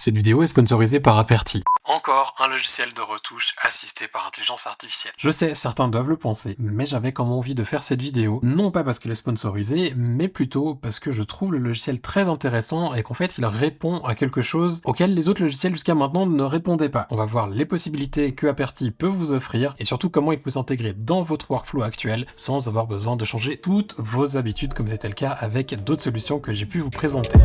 Cette vidéo est sponsorisée par Aperty. Encore un logiciel de retouche assisté par intelligence artificielle. Je sais, certains doivent le penser, mais j'avais quand même envie de faire cette vidéo, non pas parce qu'elle est sponsorisée, mais plutôt parce que je trouve le logiciel très intéressant et qu'en fait il répond à quelque chose auquel les autres logiciels jusqu'à maintenant ne répondaient pas. On va voir les possibilités que Aperty peut vous offrir et surtout comment il peut s'intégrer dans votre workflow actuel sans avoir besoin de changer toutes vos habitudes comme c'était le cas avec d'autres solutions que j'ai pu vous présenter.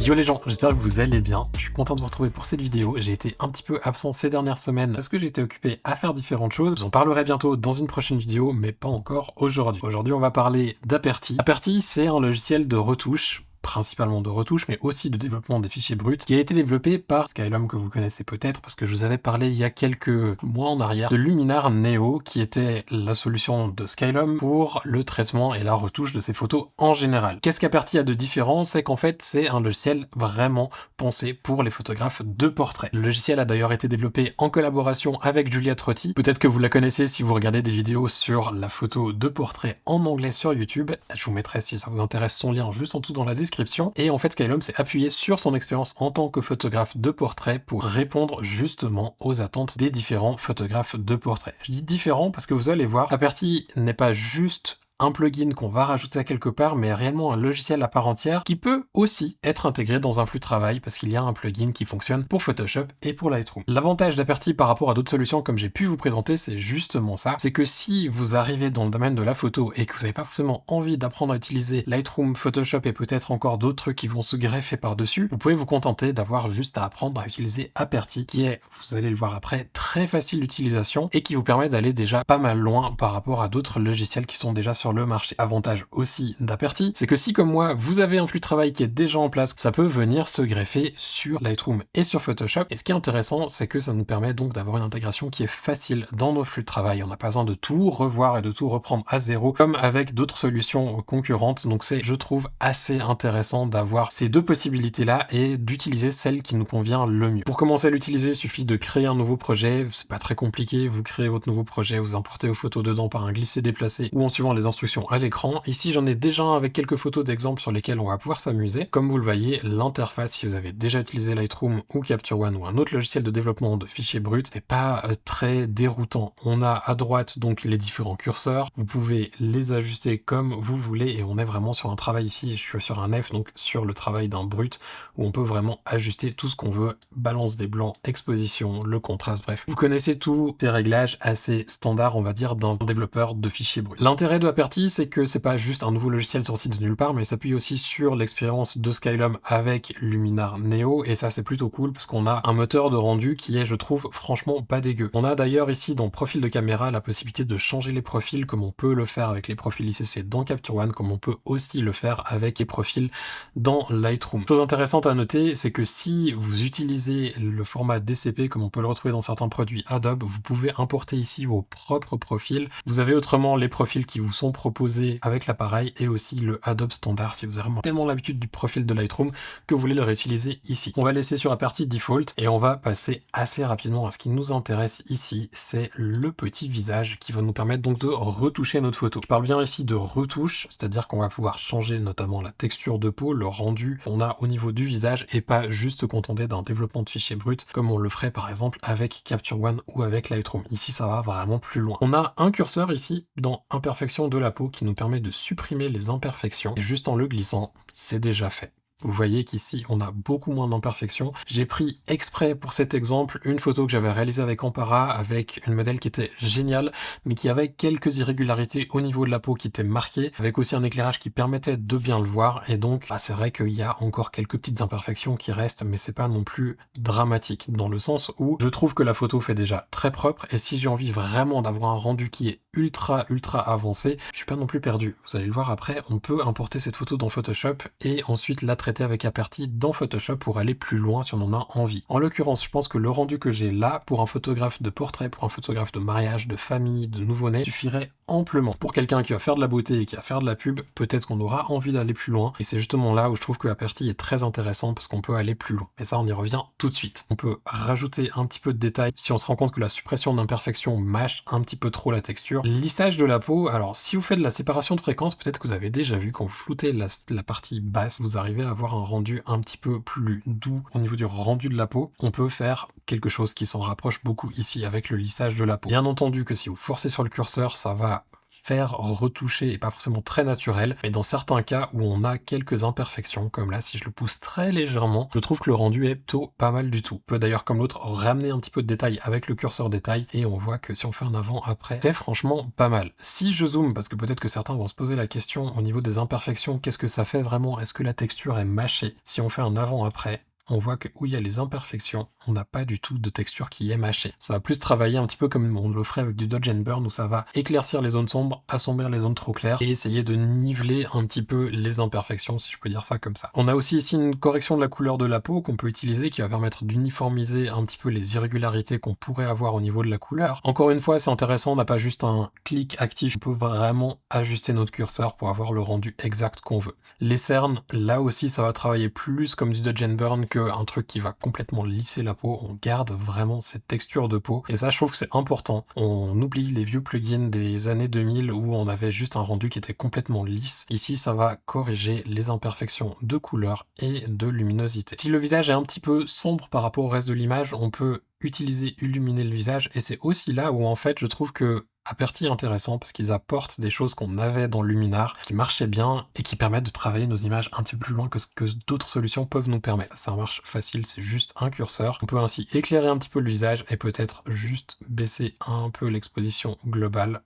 Yo les gens, j'espère que vous allez bien, je suis content de vous retrouver pour cette vidéo. J'ai été un petit peu absent ces dernières semaines parce que j'étais occupé à faire différentes choses. Je vous en parlerai bientôt dans une prochaine vidéo, mais pas encore aujourd'hui. Aujourd'hui on va parler d'Aperty. Aperty c'est un logiciel de retouche, principalement de retouche, mais aussi de développement des fichiers bruts, qui a été développé par Skylum, que vous connaissez peut-être, parce que je vous avais parlé il y a quelques mois en arrière de Luminar Neo, qui était la solution de Skylum pour le traitement et la retouche de ces photos en général. Qu'est-ce qu'Aperty a de différent? C'est qu'en fait, c'est un logiciel vraiment pensé pour les photographes de portrait. Le logiciel a d'ailleurs été développé en collaboration avec Julia Trotti. Peut-être que vous la connaissez si vous regardez des vidéos sur la photo de portrait en anglais sur YouTube. Je vous mettrai, si ça vous intéresse, son lien juste en dessous dans la description. Et en fait, Skylum s'est appuyé sur son expérience en tant que photographe de portrait pour répondre justement aux attentes des différents photographes de portrait. Je dis différents parce que vous allez voir, Aperty n'est pas juste un plugin qu'on va rajouter à quelque part, mais réellement un logiciel à part entière qui peut aussi être intégré dans un flux de travail parce qu'il y a un plugin qui fonctionne pour Photoshop et pour Lightroom. L'avantage d'Aperty par rapport à d'autres solutions comme j'ai pu vous présenter, c'est justement ça, c'est que si vous arrivez dans le domaine de la photo et que vous n'avez pas forcément envie d'apprendre à utiliser Lightroom, Photoshop et peut-être encore d'autres trucs qui vont se greffer par-dessus, vous pouvez vous contenter d'avoir juste à apprendre à utiliser Aperty, qui est, vous allez le voir après, très facile d'utilisation et qui vous permet d'aller déjà pas mal loin par rapport à d'autres logiciels qui sont déjà sur le marché. Avantage aussi d'Aperty, c'est que si comme moi vous avez un flux de travail qui est déjà en place, ça peut venir se greffer sur Lightroom et sur Photoshop. Et ce qui est intéressant, c'est que ça nous permet donc d'avoir une intégration qui est facile dans nos flux de travail. On n'a pas besoin de tout revoir et de tout reprendre à zéro comme avec d'autres solutions concurrentes. Donc c'est, je trouve, assez intéressant d'avoir ces deux possibilités-là et d'utiliser celle qui nous convient le mieux. Pour commencer à l'utiliser, il suffit de créer un nouveau projet. C'est pas très compliqué. Vous créez votre nouveau projet, vous importez vos photos dedans par un glisser-déplacer ou en suivant les instructions à l'écran. Ici j'en ai déjà un avec quelques photos d'exemples sur lesquelles on va pouvoir s'amuser. Comme vous le voyez, l'interface, si vous avez déjà utilisé Lightroom ou Capture One ou un autre logiciel de développement de fichiers bruts, n'est pas très déroutant. On a à droite donc les différents curseurs, vous pouvez les ajuster comme vous voulez et on est vraiment sur un travail ici, je suis sur un F, donc sur le travail d'un brut où on peut vraiment ajuster tout ce qu'on veut, balance des blancs, exposition, le contraste, bref. Vous connaissez tous ces réglages assez standards, on va dire, d'un développeur de fichiers bruts. L'intérêt de Aperty, c'est que c'est pas juste un nouveau logiciel sorti de nulle part, mais s'appuie aussi sur l'expérience de Skylum avec Luminar Neo, et ça c'est plutôt cool parce qu'on a un moteur de rendu qui est, je trouve, franchement pas dégueu. On a d'ailleurs ici dans profil de caméra la possibilité de changer les profils comme on peut le faire avec les profils ICC dans Capture One, comme on peut aussi le faire avec les profils dans Lightroom. Chose intéressante à noter, c'est que si vous utilisez le format DCP comme on peut le retrouver dans certains produits Adobe, vous pouvez importer ici vos propres profils. Vous avez autrement les profils qui vous sont proposé avec l'appareil et aussi le Adobe standard si vous avez vraiment tellement l'habitude du profil de Lightroom que vous voulez le réutiliser ici. On va laisser sur Aperty Default et on va passer assez rapidement à ce qui nous intéresse ici, c'est le petit visage qui va nous permettre donc de retoucher notre photo. Je parle bien ici de retouche, c'est-à-dire qu'on va pouvoir changer notamment la texture de peau, le rendu qu'on a au niveau du visage et pas juste se contenter d'un développement de fichiers bruts comme on le ferait par exemple avec Capture One ou avec Lightroom. Ici ça va vraiment plus loin. On a un curseur ici dans Imperfection de la peau qui nous permet de supprimer les imperfections et juste en le glissant, c'est déjà fait. Vous voyez qu'ici, on a beaucoup moins d'imperfections. J'ai pris exprès pour cet exemple une photo que j'avais réalisée avec Ampara, avec une modèle qui était géniale, mais qui avait quelques irrégularités au niveau de la peau qui étaient marquées, avec aussi un éclairage qui permettait de bien le voir, et donc c'est vrai qu'il y a encore quelques petites imperfections qui restent, mais c'est pas non plus dramatique, dans le sens où je trouve que la photo fait déjà très propre, et si j'ai envie vraiment d'avoir un rendu qui est ultra avancé, je suis pas non plus perdu. Vous allez le voir après, on peut importer cette photo dans Photoshop et ensuite la traiter avec Aperty dans Photoshop pour aller plus loin si on en a envie. En l'occurrence, je pense que le rendu que j'ai là, pour un photographe de portrait, pour un photographe de mariage, de famille, de nouveau-né, suffirait amplement. Pour quelqu'un qui va faire de la beauté et qui va faire de la pub, peut-être qu'on aura envie d'aller plus loin, et c'est justement là où je trouve que Aperty est très intéressant parce qu'on peut aller plus loin. Et ça, on y revient tout de suite. On peut rajouter un petit peu de détails si on se rend compte que la suppression d'imperfections mâche un petit peu trop la texture. texture. Lissage de la peau, alors si vous faites de la séparation de fréquences, peut-être que vous avez déjà vu quand vous floutez la partie basse, vous arrivez à avoir un rendu un petit peu plus doux au niveau du rendu de la peau. On peut faire quelque chose qui s'en rapproche beaucoup ici avec le lissage de la peau. Bien entendu que si vous forcez sur le curseur, ça va faire retoucher et pas forcément très naturel, mais dans certains cas où on a quelques imperfections, comme là si je le pousse très légèrement, je trouve que le rendu est plutôt pas mal du tout. On peut d'ailleurs comme l'autre ramener un petit peu de détail avec le curseur détail et on voit que si on fait un avant-après, c'est franchement pas mal. Si je zoome, parce que peut-être que certains vont se poser la question au niveau des imperfections, qu'est-ce que ça fait vraiment? Est-ce que la texture est mâchée? Si on fait un avant-après, on voit que où il y a les imperfections, on n'a pas du tout de texture qui est mâchée. Ça va plus travailler un petit peu comme on le ferait avec du Dodge and Burn, où ça va éclaircir les zones sombres, assombrir les zones trop claires, et essayer de niveler un petit peu les imperfections, si je peux dire ça comme ça. On a aussi ici une correction de la couleur de la peau qu'on peut utiliser, qui va permettre d'uniformiser un petit peu les irrégularités qu'on pourrait avoir au niveau de la couleur. Encore une fois, c'est intéressant, on n'a pas juste un clic actif, on peut vraiment ajuster notre curseur pour avoir le rendu exact qu'on veut. Les cernes, là aussi, ça va travailler plus comme du Dodge and Burn que un truc qui va complètement lisser la peau. On garde vraiment cette texture de peau et ça je trouve que c'est important. On oublie les vieux plugins des années 2000 où on avait juste un rendu qui était complètement lisse. Ici ça va corriger les imperfections de couleur et de luminosité. Si le visage est un petit peu sombre par rapport au reste de l'image, on peut utiliser illuminer le visage et c'est aussi là où en fait je trouve que Aperty est intéressant parce qu'ils apportent des choses qu'on avait dans Luminar qui marchaient bien et qui permettent de travailler nos images un petit peu plus loin que ce que d'autres solutions peuvent nous permettre. Ça marche facile, c'est juste un curseur. On peut ainsi éclairer un petit peu le visage et peut-être juste baisser un peu l'exposition globale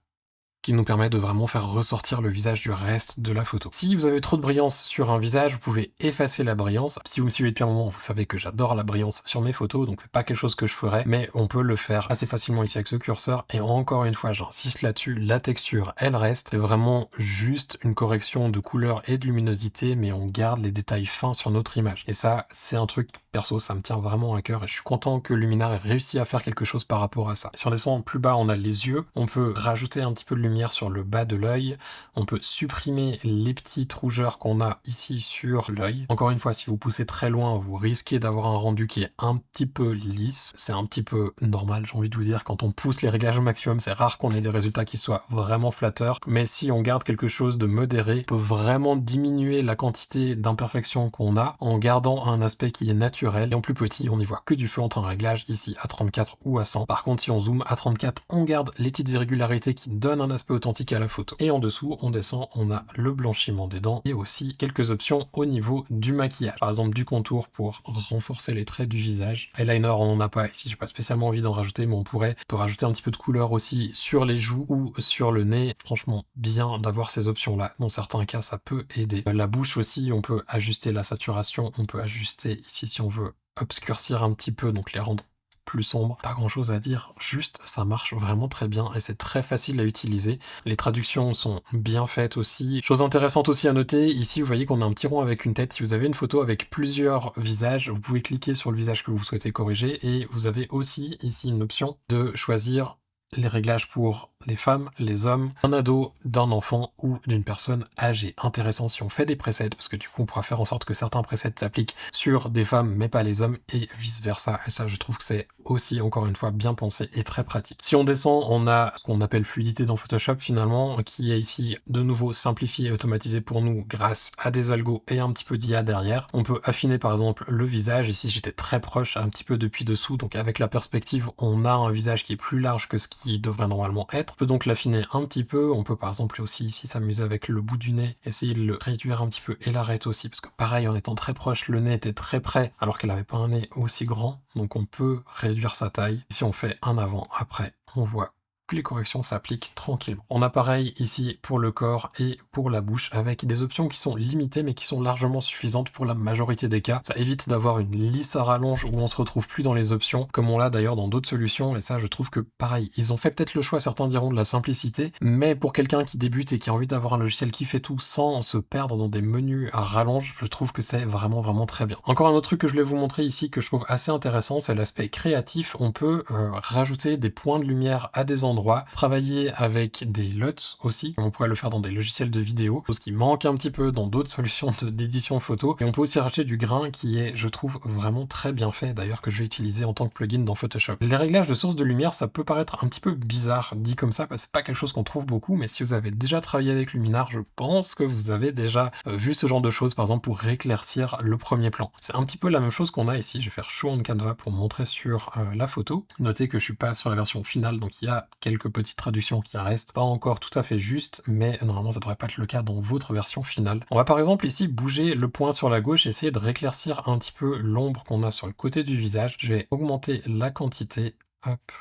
qui nous permet de vraiment faire ressortir le visage du reste de la photo. Si vous avez trop de brillance sur un visage, vous pouvez effacer la brillance. Si vous me suivez depuis un moment, vous savez que j'adore la brillance sur mes photos, donc c'est pas quelque chose que je ferais, mais on peut le faire assez facilement ici avec ce curseur, et encore une fois, j'insiste là-dessus, la texture, elle reste, c'est vraiment juste une correction de couleur et de luminosité, mais on garde les détails fins sur notre image. Et ça, c'est un truc, perso, ça me tient vraiment à cœur, et je suis content que Luminar ait réussi à faire quelque chose par rapport à ça. Si on descend plus bas, on a les yeux, on peut rajouter un petit peu de lumière sur le bas de l'œil, on peut supprimer les petites rougeurs qu'on a ici sur l'œil. Encore une fois, si vous poussez très loin, vous risquez d'avoir un rendu qui est un petit peu lisse. C'est un petit peu normal, j'ai envie de vous dire, quand on pousse les réglages au maximum, c'est rare qu'on ait des résultats qui soient vraiment flatteurs, mais si on garde quelque chose de modéré, on peut vraiment diminuer la quantité d'imperfections qu'on a en gardant un aspect qui est naturel, et en plus petit, on n'y voit que du feu entre un réglage ici à 34 ou à 100. Par contre, si on zoome à 34, on garde les petites irrégularités qui donnent un aspect authentique à la photo. Et en dessous, on descend, on a le blanchiment des dents et aussi quelques options au niveau du maquillage. Par exemple, du contour pour renforcer les traits du visage. Eyeliner, on n'en a pas ici, j'ai pas spécialement envie d'en rajouter, mais on peut rajouter un petit peu de couleur aussi sur les joues ou sur le nez. Franchement, bien d'avoir ces options-là. Dans certains cas, ça peut aider. La bouche aussi, on peut ajuster la saturation, on peut ajuster ici si on veut obscurcir un petit peu, donc les rendre plus sombre, pas grand chose à dire, juste ça marche vraiment très bien et c'est très facile à utiliser. Les traductions sont bien faites aussi. Chose intéressante aussi à noter, ici vous voyez qu'on a un petit rond avec une tête. Si vous avez une photo avec plusieurs visages, vous pouvez cliquer sur le visage que vous souhaitez corriger et vous avez aussi ici une option de choisir les réglages pour les femmes, les hommes, un ado, d'un enfant ou d'une personne âgée. Intéressant si on fait des presets, parce que du coup on pourra faire en sorte que certains presets s'appliquent sur des femmes mais pas les hommes et vice versa. Et ça je trouve que c'est aussi encore une fois bien pensé et très pratique. Si on descend, on a ce qu'on appelle fluidité dans Photoshop finalement, qui est ici de nouveau simplifié et automatisé pour nous grâce à des algos et un petit peu d'IA derrière. On peut affiner par exemple le visage. Ici j'étais très proche un petit peu depuis dessous, donc avec la perspective on a un visage qui est plus large que ce qui devrait normalement être. On peut donc l'affiner un petit peu. On peut par exemple aussi ici s'amuser avec le bout du nez, essayer de le réduire un petit peu et l'arrêter aussi, parce que pareil en étant très proche, le nez était très près alors qu'elle avait pas un nez aussi grand, donc on peut réduire sa taille. Si on fait un avant, après, on voit que les corrections s'appliquent tranquillement. On a pareil ici pour le corps et pour la bouche avec des options qui sont limitées mais qui sont largement suffisantes pour la majorité des cas. Ça évite d'avoir une lisse à rallonge où on se retrouve plus dans les options comme on l'a d'ailleurs dans d'autres solutions, et ça je trouve que pareil, ils ont fait peut-être le choix, certains diront de la simplicité, mais pour quelqu'un qui débute et qui a envie d'avoir un logiciel qui fait tout sans se perdre dans des menus à rallonge, je trouve que c'est vraiment très bien. Encore un autre truc que je voulais vous montrer ici que je trouve assez intéressant, c'est l'aspect créatif. On peut rajouter des points de lumière à des endroits endroits, travailler avec des LUTs aussi, on pourrait le faire dans des logiciels de vidéo, chose qui manque un petit peu dans d'autres solutions d'édition photo, et on peut aussi racheter du grain qui est, je trouve, vraiment très bien fait, d'ailleurs que je vais utiliser en tant que plugin dans Photoshop. Les réglages de source de lumière, ça peut paraître un petit peu bizarre dit comme ça, parce que c'est pas quelque chose qu'on trouve beaucoup, mais si vous avez déjà travaillé avec Luminar, je pense que vous avez déjà vu ce genre de choses, par exemple pour éclaircir le premier plan. C'est un petit peu la même chose qu'on a ici, je vais faire Show on Canva pour montrer sur la photo. Notez que je suis pas sur la version finale, donc il y a quelques petites traductions qui restent pas encore tout à fait justes, mais normalement ça devrait pas être le cas dans votre version finale. On va par exemple ici bouger le point sur la gauche et essayer de rééclaircir un petit peu l'ombre qu'on a sur le côté du visage. Je vais augmenter la quantité, hop,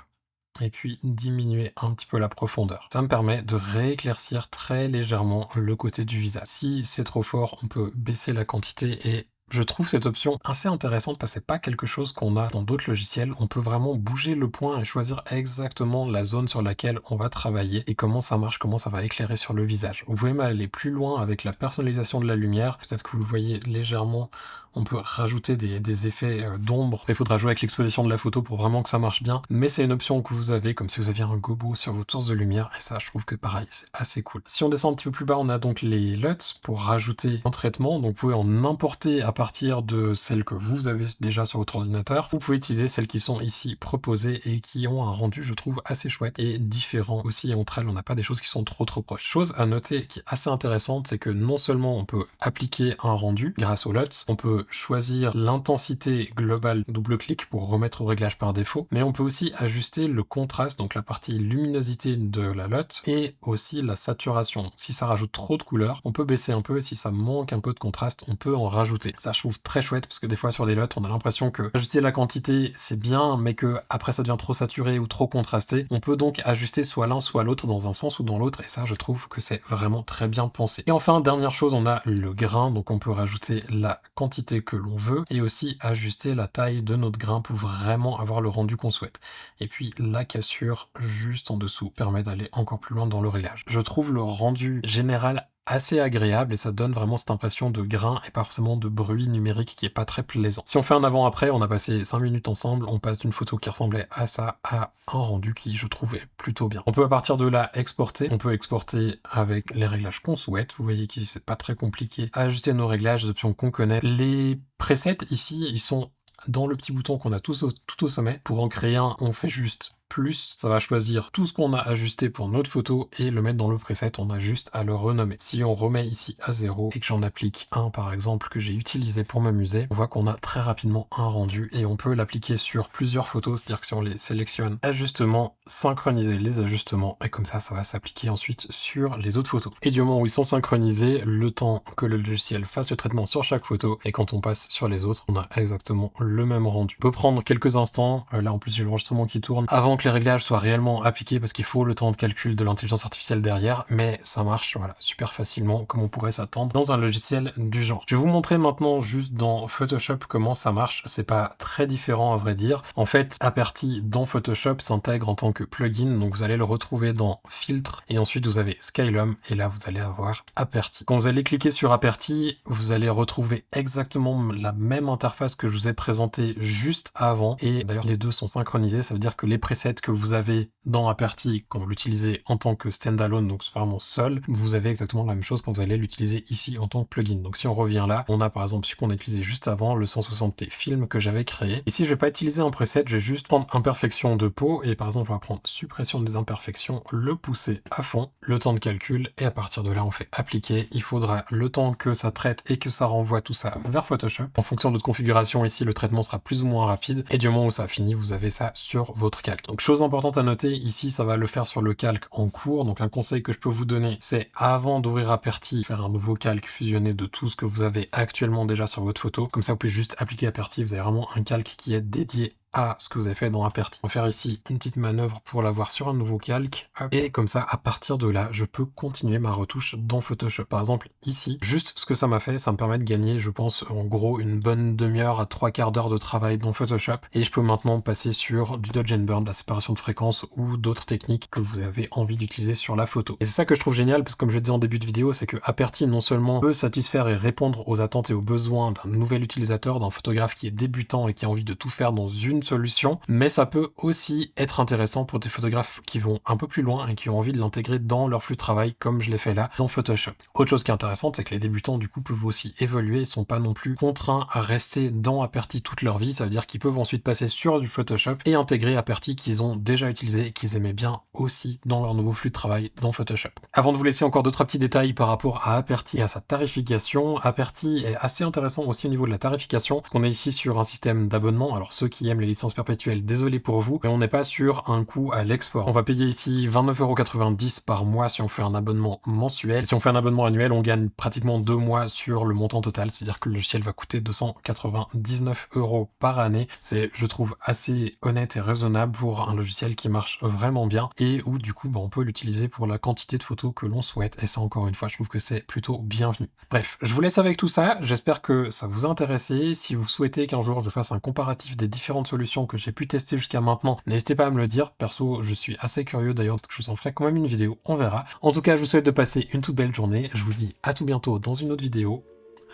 et puis diminuer un petit peu la profondeur. Ça me permet de rééclaircir très légèrement le côté du visage. Si c'est trop fort, on peut baisser la quantité et je trouve cette option assez intéressante parce que c'est pas quelque chose qu'on a dans d'autres logiciels. On peut vraiment bouger le point et choisir exactement la zone sur laquelle on va travailler et comment ça marche, comment ça va éclairer sur le visage. Vous pouvez même aller plus loin avec la personnalisation de la lumière. Peut-être que vous le voyez légèrement. On peut rajouter des effets d'ombre. Il faudra jouer avec l'exposition de la photo pour vraiment que ça marche bien. Mais c'est une option que vous avez comme si vous aviez un gobo sur votre source de lumière. Et ça, je trouve que pareil, c'est assez cool. Si on descend un petit peu plus bas, on a donc les LUTs pour rajouter un traitement. Donc vous pouvez en importer à partir de celles que vous avez déjà sur votre ordinateur. Vous pouvez utiliser celles qui sont ici proposées et qui ont un rendu, je trouve, assez chouette et différent aussi entre elles. On n'a pas des choses qui sont trop proches. Chose à noter qui est assez intéressante, c'est que non seulement on peut appliquer un rendu grâce aux LUTs, on peut choisir l'intensité globale double-clic pour remettre au réglage par défaut, mais on peut aussi ajuster le contraste, donc la partie luminosité de la LUT, et aussi la saturation. Si ça rajoute trop de couleurs, on peut baisser un peu, et si ça manque un peu de contraste, on peut en rajouter. Ça, je trouve très chouette, parce que des fois sur des LUT, on a l'impression que ajuster la quantité, c'est bien, mais que après ça devient trop saturé ou trop contrasté. On peut donc ajuster soit l'un, soit l'autre, dans un sens ou dans l'autre, et ça, je trouve que c'est vraiment très bien pensé. Et enfin, dernière chose, on a le grain, donc on peut rajouter la quantité que l'on veut et aussi ajuster la taille de notre grain pour vraiment avoir le rendu qu'on souhaite. Et puis la cassure juste en dessous permet d'aller encore plus loin dans le réglage. Je trouve le rendu général assez agréable et ça donne vraiment cette impression de grain et pas forcément de bruit numérique qui est pas très plaisant. Si on fait un avant-après, on a passé 5 minutes ensemble, on passe d'une photo qui ressemblait à ça à un rendu qui je trouvais plutôt bien. On peut à partir de là exporter, on peut exporter avec les réglages qu'on souhaite, vous voyez qu'ici c'est pas très compliqué, ajuster nos réglages, les options qu'on connaît. Les presets ici, ils sont dans le petit bouton qu'on a tout au sommet. Pour en créer un, on fait juste plus, ça va choisir tout ce qu'on a ajusté pour notre photo et le mettre dans le preset, on a juste à le renommer. Si on remet ici à 0 et que j'en applique un par exemple que j'ai utilisé pour m'amuser, on voit qu'on a très rapidement un rendu et on peut l'appliquer sur plusieurs photos, c'est-à-dire que si on les sélectionne, ajustements, synchroniser les ajustements et comme ça, ça va s'appliquer ensuite sur les autres photos. Et du moment où ils sont synchronisés, le temps que le logiciel fasse le traitement sur chaque photo et quand on passe sur les autres, on a exactement le même rendu. On peut prendre quelques instants, là en plus j'ai l'enregistrement qui tourne, avant que les réglages soient réellement appliqués parce qu'il faut le temps de calcul de l'intelligence artificielle derrière, mais ça marche voilà, super facilement comme on pourrait s'attendre dans un logiciel du genre. Je vais vous montrer maintenant juste dans Photoshop comment ça marche, c'est pas très différent à vrai dire. En fait, Aperty dans Photoshop s'intègre en tant que plugin, donc vous allez le retrouver dans Filtre et ensuite vous avez Skylum et là vous allez avoir Aperty. Quand vous allez cliquer sur Aperty, vous allez retrouver exactement la même interface que je vous ai présentée juste avant et d'ailleurs les deux sont synchronisés, ça veut dire que les presets que vous avez dans Aperty quand vous l'utilisez en tant que standalone, donc vraiment seul, vous avez exactement la même chose quand vous allez l'utiliser ici en tant que plugin. Donc si on revient là, on a par exemple celui qu'on a utilisé juste avant, le 160T film que j'avais créé. Ici je vais pas utiliser un preset, je vais juste prendre imperfection de peau et par exemple on va prendre suppression des imperfections, le pousser à fond, le temps de calcul et à partir de là on fait appliquer. Il faudra le temps que ça traite et que ça renvoie tout ça vers Photoshop. En fonction de votre configuration ici, le traitement sera plus ou moins rapide et du moment où ça a fini, vous avez ça sur votre calque. Donc chose importante à noter, ici ça va le faire sur le calque en cours, donc un conseil que je peux vous donner, c'est avant d'ouvrir Aperty, faire un nouveau calque fusionné de tout ce que vous avez actuellement déjà sur votre photo, comme ça vous pouvez juste appliquer Aperty, vous avez vraiment un calque qui est dédié à ce que vous avez fait dans Aperty. On va faire ici une petite manœuvre pour l'avoir sur un nouveau calque, hop. Et comme ça, à partir de là, je peux continuer ma retouche dans Photoshop. Par exemple, ici, juste ce que ça m'a fait, ça me permet de gagner, je pense, en gros, une bonne demi-heure à 3/4 d'heure de travail dans Photoshop. Et je peux maintenant passer sur du dodge and burn, la séparation de fréquences ou d'autres techniques que vous avez envie d'utiliser sur la photo. Et c'est ça que je trouve génial, parce que comme je le disais en début de vidéo, c'est que Aperty non seulement peut satisfaire et répondre aux attentes et aux besoins d'un nouvel utilisateur, d'un photographe qui est débutant et qui a envie de tout faire dans une une solution, mais ça peut aussi être intéressant pour des photographes qui vont un peu plus loin et qui ont envie de l'intégrer dans leur flux de travail, comme je l'ai fait là dans Photoshop. Autre chose qui est intéressante, c'est que les débutants du coup peuvent aussi évoluer, ils sont pas non plus contraints à rester dans Aperty toute leur vie, ça veut dire qu'ils peuvent ensuite passer sur du Photoshop et intégrer Aperty qu'ils ont déjà utilisé et qu'ils aimaient bien aussi dans leur nouveau flux de travail dans Photoshop. Avant de vous laisser encore 2-3 petits détails par rapport à Aperty et à sa tarification, Aperty est assez intéressant aussi au niveau de la tarification. On est ici sur un système d'abonnement, alors ceux qui aiment les licences perpétuelles, désolé pour vous, mais on n'est pas sur un coût à l'export. On va payer ici 29,90 € par mois si on fait un abonnement mensuel. Si on fait un abonnement annuel, on gagne pratiquement 2 mois sur le montant total, c'est-à-dire que le logiciel va coûter 299 € par année. C'est, je trouve, assez honnête et raisonnable pour un logiciel qui marche vraiment bien et où du coup on peut l'utiliser pour la quantité de photos que l'on souhaite, et ça encore une fois je trouve que c'est plutôt bienvenu. Bref, je vous laisse avec tout ça, j'espère que ça vous a intéressé. Si vous souhaitez qu'un jour je fasse un comparatif des différentes solutions que j'ai pu tester jusqu'à maintenant, n'hésitez pas à me le dire. Perso, je suis assez curieux d'ailleurs, que je vous en ferai quand même une vidéo, on verra. En tout cas, je vous souhaite de passer une toute belle journée, je vous dis à tout bientôt dans une autre vidéo.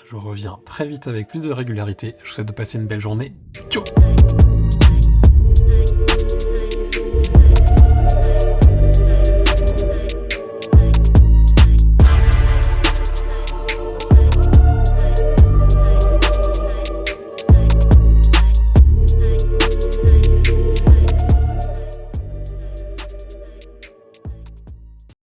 Je reviens très vite avec plus de régularité, je vous souhaite de passer une belle journée. Ciao.